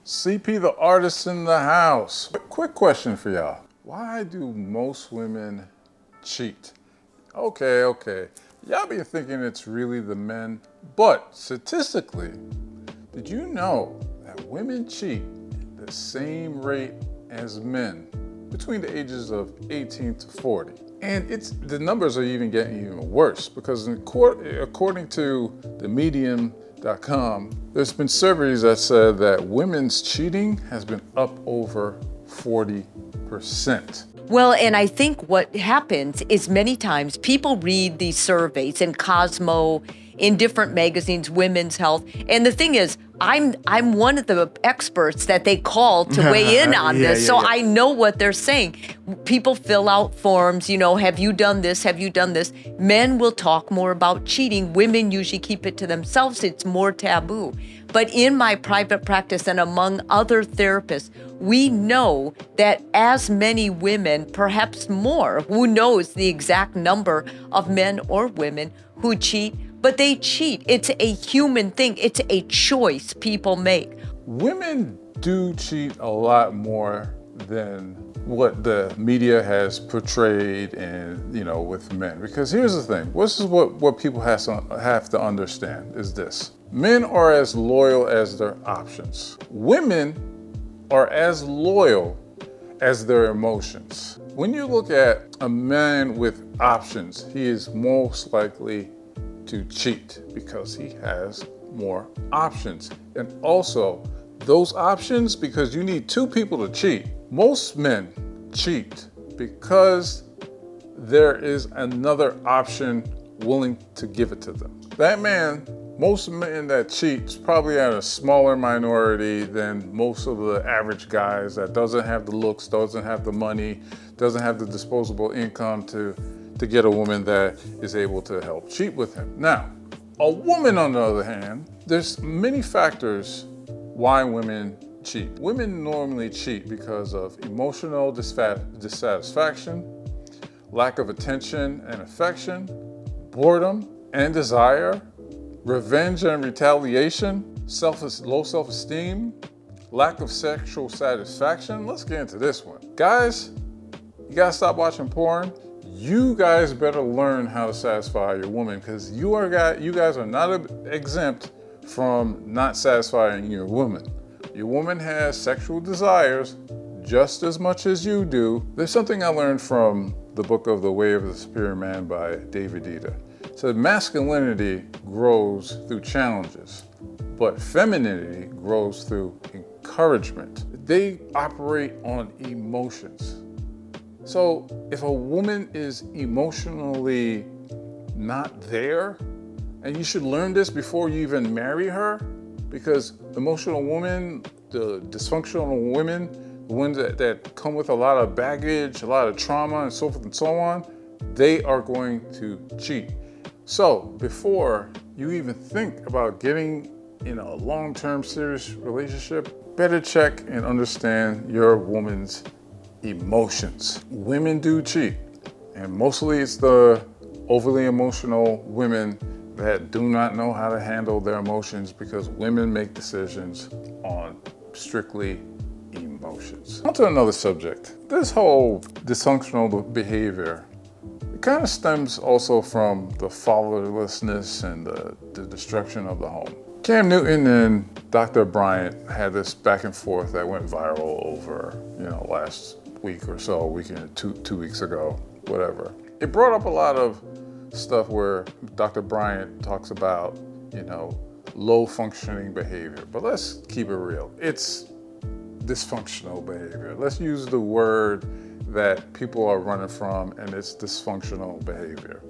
CP, the artist in the house. Quick question for y'all. Why do most women cheat? Okay. Y'all be thinking it's really the men, but statistically, did you know that women cheat at the same rate as men between the ages of 18 to 40? And the numbers are even getting even worse because according to the medium.com, there's been surveys that said that women's cheating has been up over 40%. Well, and I think what happens is many times people read these surveys in Cosmo, in different magazines, Women's Health. And the thing is, I'm one of the experts that they call to weigh in on this. So I know what they're saying. People fill out forms, have you done this? Have you done this? Men will talk more about cheating. Women usually keep it to themselves. It's more taboo. But in my private practice and among other therapists, we know that as many women, perhaps more, who knows the exact number of men or women who cheat, but they cheat. It's a human thing. It's a choice people make. Women do cheat a lot more than what the media has portrayed and, with men. Because here's the thing. This is what people have to understand is this. Men are as loyal as their options. Women are as loyal as their emotions. When you look at a man with options, he is most likely to cheat because he has more options. And also, those options, because you need two people to cheat. Most men cheat because there is another option willing to give it to them. Most men that cheat is probably at a smaller minority than most of the average guys that doesn't have the looks, doesn't have the money, doesn't have the disposable income to get a woman that is able to help cheat with him. Now, a woman, on the other hand, there's many factors why women cheat. Women normally cheat because of emotional dissatisfaction, lack of attention and affection, boredom and desire, revenge and retaliation, low self-esteem, lack of sexual satisfaction. Let's get into this one. Guys, you gotta stop watching porn. You guys better learn how to satisfy your woman because you guys are not exempt from not satisfying your woman. Your woman has sexual desires just as much as you do. There's something I learned from the book of The Way of the Superior Man by David Dita. It said masculinity grows through challenges, but femininity grows through encouragement. They operate on emotions. So if a woman is emotionally not there, and you should learn this before you even marry her, because emotional women, the dysfunctional women, the ones that come with a lot of baggage, a lot of trauma and so forth and so on, they are going to cheat. So before you even think about getting in a long-term serious relationship, better check and understand your woman's emotions. Women do cheat, and mostly it's the overly emotional women that do not know how to handle their emotions because women make decisions on strictly emotions. On to another subject. This whole dysfunctional behavior, it kind of stems also from the fatherlessness and the destruction of the home. Cam Newton and Dr. Bryant had this back and forth that went viral over, last week or so, weekend, two weeks ago, whatever. It brought up a lot of stuff where Dr. Bryant talks about, low functioning behavior. But let's keep it real. It's dysfunctional behavior. Let's use the word that people are running from, and it's dysfunctional behavior.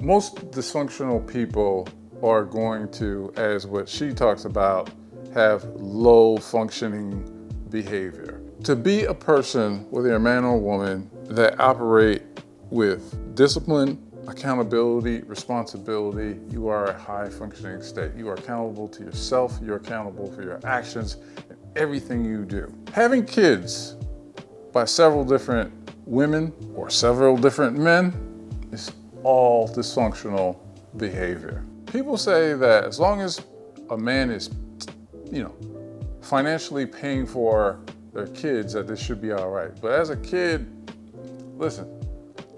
Most dysfunctional people are going to, as what she talks about, have low functioning behavior. To be a person, whether you're a man or a woman, that operate with discipline, accountability, responsibility, you are a high functioning state. You are accountable to yourself, you're accountable for your actions and everything you do. Having kids by several different women or several different men is all dysfunctional behavior. People say that as long as a man is, financially paying for their kids, that this should be all right. But as a kid, listen,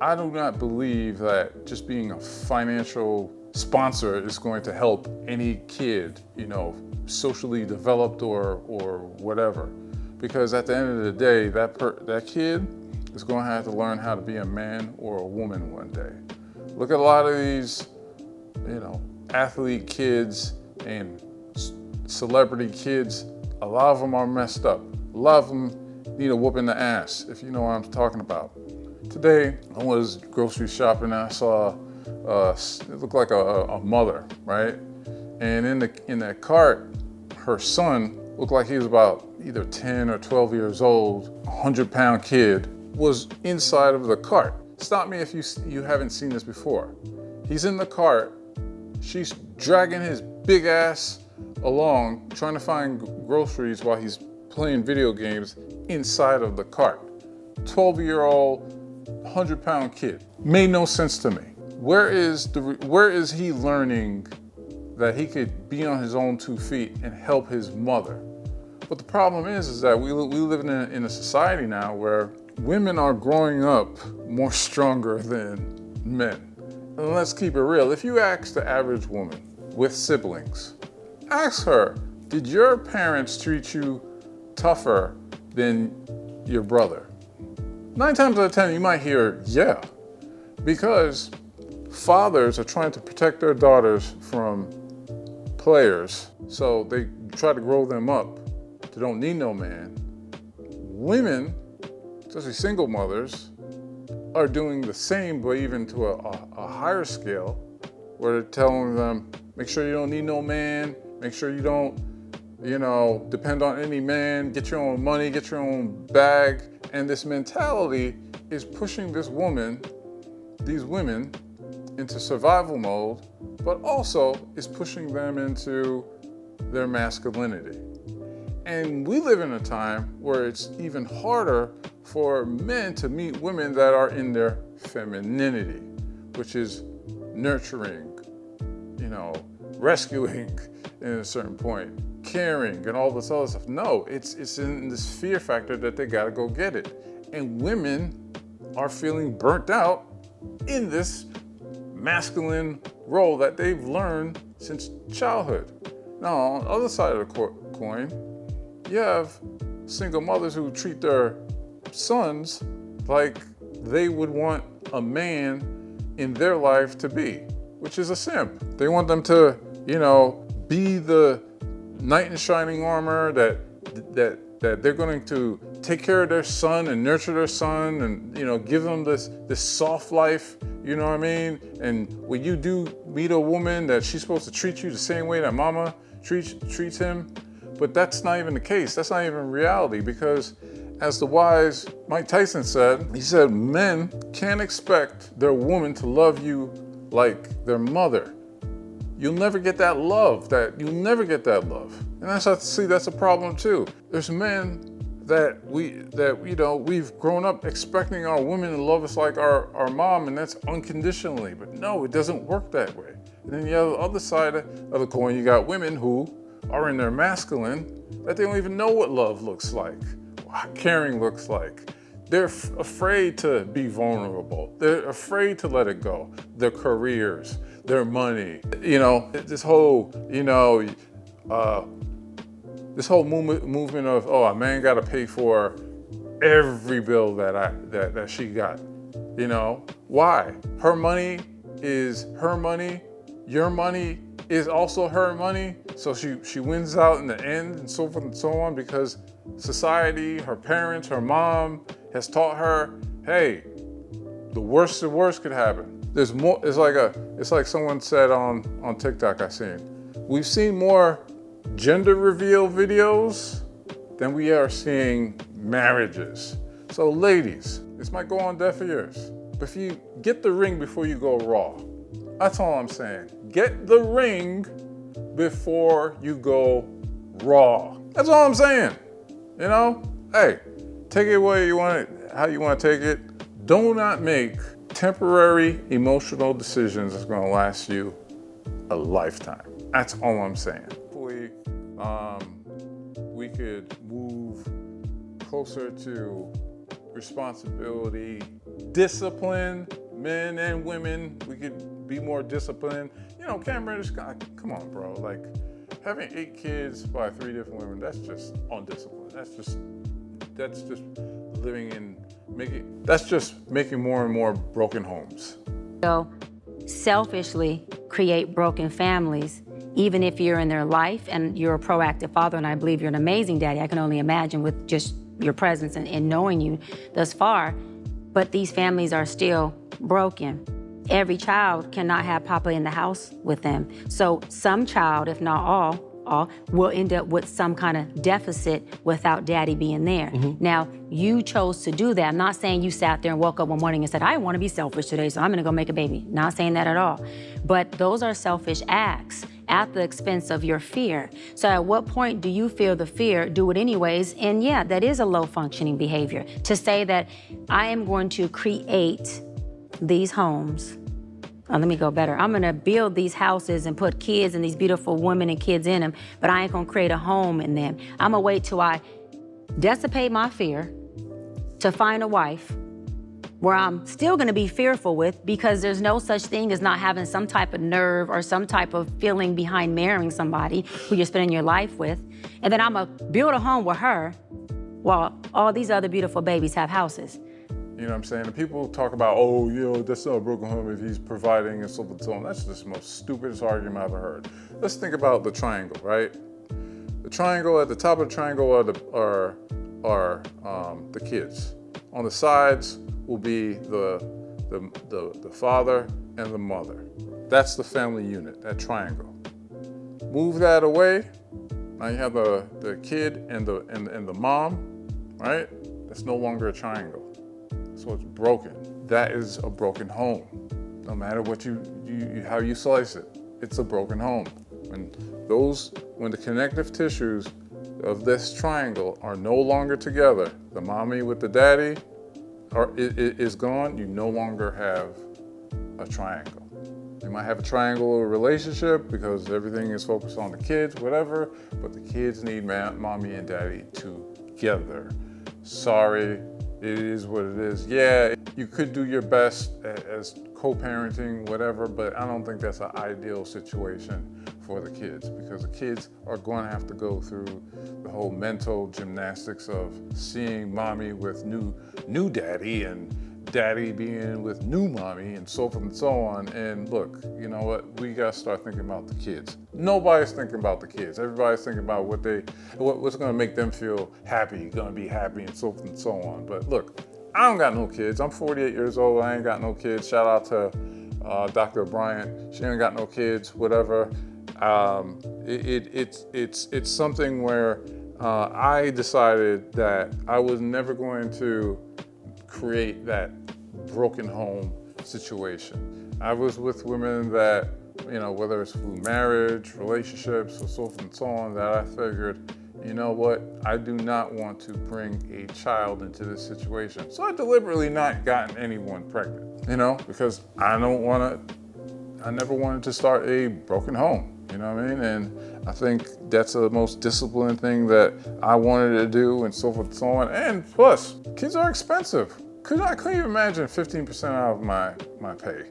I do not believe that just being a financial sponsor is going to help any kid, socially developed or whatever. Because at the end of the day, that kid is going to have to learn how to be a man or a woman one day. Look at a lot of these, athlete kids and celebrity kids. A lot of them are messed up. A lot of them need a whoop in the ass, if you know what I'm talking about. Today, I was grocery shopping and I saw, it looked like a mother, right? And in that cart, her son looked like he was about either 10 or 12 years old, 100-pound kid, was inside of the cart. Stop me if you haven't seen this before. He's in the cart, she's dragging his big ass along, trying to find groceries while he's playing video games inside of the cart. 12-year-old, 100-pound kid. Made no sense to me. Where is he learning that he could be on his own 2 feet and help his mother? But the problem is that we live in a society now where women are growing up more stronger than men. And let's keep it real. If you ask the average woman with siblings, ask her, did your parents treat you tougher than your brother? 9 times out of 10, you might hear, yeah, because fathers are trying to protect their daughters from players, so they try to grow them up. They don't need no man. Women, especially single mothers, are doing the same, but even to a higher scale, where they're telling them, make sure you don't need no man, make sure you don't, depend on any man, get your own money, get your own bag. And this mentality is pushing these women into survival mode, but also is pushing them into their masculinity. And we live in a time where it's even harder for men to meet women that are in their femininity, which is nurturing, rescuing in a certain point, caring and all this other stuff. No, it's in this fear factor that they gotta go get it. And women are feeling burnt out in this masculine role that they've learned since childhood. Now, on the other side of the coin, you have single mothers who treat their sons like they would want a man in their life to be, which is a simp. They want them to, be the knight in shining armor, that they're going to take care of their son and nurture their son and, give them this soft life, you know what I mean? And when you do meet a woman, that she's supposed to treat you the same way that mama treats him. But that's not even the case. That's not even reality, because as the wise Mike Tyson said, he said, men can't expect their woman to love you like their mother. You'll never get that love. And that's a problem too. There's men that we've grown up expecting our women to love us like our mom, and that's unconditionally. But no, it doesn't work that way. And then the other side of the coin, you got women who are in their masculine, that they don't even know what love looks like, what caring looks like. They're afraid to be vulnerable. They're afraid to let it go. Their careers, their money, this whole, this whole movement of, a man got to pay for every bill that she got. Why? Her money is her money. Your money is also her money. So she wins out in the end, and so forth and so on, because society, her parents, her mom has taught her, hey, the worst could happen. There's more. It's like someone said on TikTok I seen. We've seen more gender reveal videos than we are seeing marriages. So ladies, this might go on deaf ears, but if you get the ring before you go raw, that's all I'm saying. Get the ring before you go raw. That's all I'm saying. Hey, take it where you want it, how you want to take it. Do not make temporary emotional decisions that's going to last you a lifetime. That's all I'm saying. Hopefully, we could move closer to responsibility, discipline, men and women. We could be more disciplined. You know, Cameron, come on, bro. Like, having 8 kids by 3 different women, that's just undisciplined. That's just that's just making more and more broken homes. So selfishly create broken families, even if you're in their life and you're a proactive father, and I believe you're an amazing daddy. I can only imagine with just your presence and knowing you thus far, but these families are still broken. Every child cannot have Papa in the house with them. So some child, if not all, will end up with some kind of deficit without daddy being there. Now, you chose to do that. I'm not saying you sat there and woke up one morning and said, I want to be selfish today, so I'm gonna go make a baby. Not saying that at all. But those are selfish acts at the expense of your fear. So at what point do you feel the fear, do it anyways? And yeah, that is a low functioning behavior. To say that I am going to create these homes. Let me go better. I'm gonna build these houses and put kids and these beautiful women and kids in them, but I ain't gonna create a home in them. I'm gonna wait till I dissipate my fear to find a wife where I'm still gonna be fearful with, because there's no such thing as not having some type of nerve or some type of feeling behind marrying somebody who you're spending your life with. And then I'm gonna build a home with her while all these other beautiful babies have houses. You know what I'm saying? And people talk about, oh, you know, that's not a broken home if he's providing and so forth and so on. That's just the most stupidest argument I've ever heard. Let's think about the triangle, right? The triangle, at the top of the triangle are the kids. On the sides will be the father and the mother. That's the family unit, that triangle. Move that away, now you have the kid and the mom, right? That's no longer a triangle. So it's broken. That is a broken home. No matter what how you slice it, it's a broken home. When the connective tissues of this triangle are no longer together, the mommy with the daddy is gone, you no longer have a triangle. You might have a triangle relationship because everything is focused on the kids, whatever, but the kids need mommy and daddy together. Sorry. It is what it is. Yeah, you could do your best as co-parenting, whatever, but I don't think that's an ideal situation for the kids, because the kids are going to have to go through the whole mental gymnastics of seeing mommy with new daddy and daddy being with new mommy and so forth and so on. And look, you know what? We got to start thinking about the kids. Nobody's thinking about the kids. Everybody's thinking about what's going to make them feel happy, going to be happy and so forth and so on. But look, I don't got no kids. I'm 48 years old. I ain't got no kids. Shout out to Dr. Bryant. She ain't got no kids, whatever. It's something where I decided that I was never going to create that broken home situation. I was with women that, you know, whether it's through marriage, relationships, or so forth and so on, that I figured, you know what, I do not want to bring a child into this situation. So I deliberately not gotten anyone pregnant, you know, because I never wanted to start a broken home. You know what I mean? And I think that's the most disciplined thing that I wanted to do and so forth and so on. And plus, kids are expensive. I couldn't even imagine 15% out of my pay.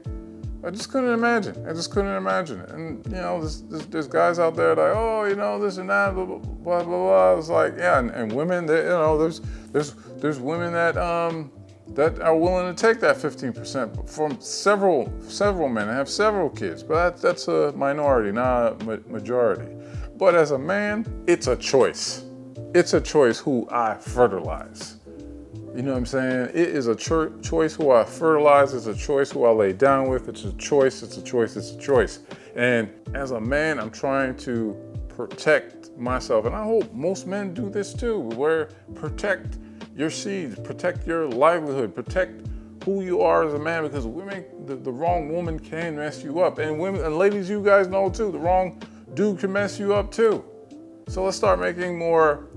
I just couldn't imagine. And you know, there's guys out there like, oh, you know, this and that, blah, blah, blah, blah. I was like, yeah, and women, you know, there's women that are willing to take that 15% from several men and have several kids, but that's a minority, not a majority. But as a man, it's a choice. It's a choice who I fertilize. You know what I'm saying? It is a choice who I fertilize. It's a choice who I lay down with. It's a choice. And as a man, I'm trying to protect myself. And I hope most men do this too, where protect your seeds, protect your livelihood, protect who you are as a man, because women, the wrong woman can mess you up. And women and ladies, you guys know too, the wrong dude can mess you up too. So let's start making more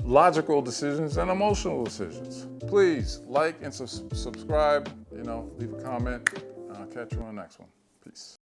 logical decisions and emotional decisions. Please like and subscribe, you know, leave a comment. I'll catch you on the next one. Peace.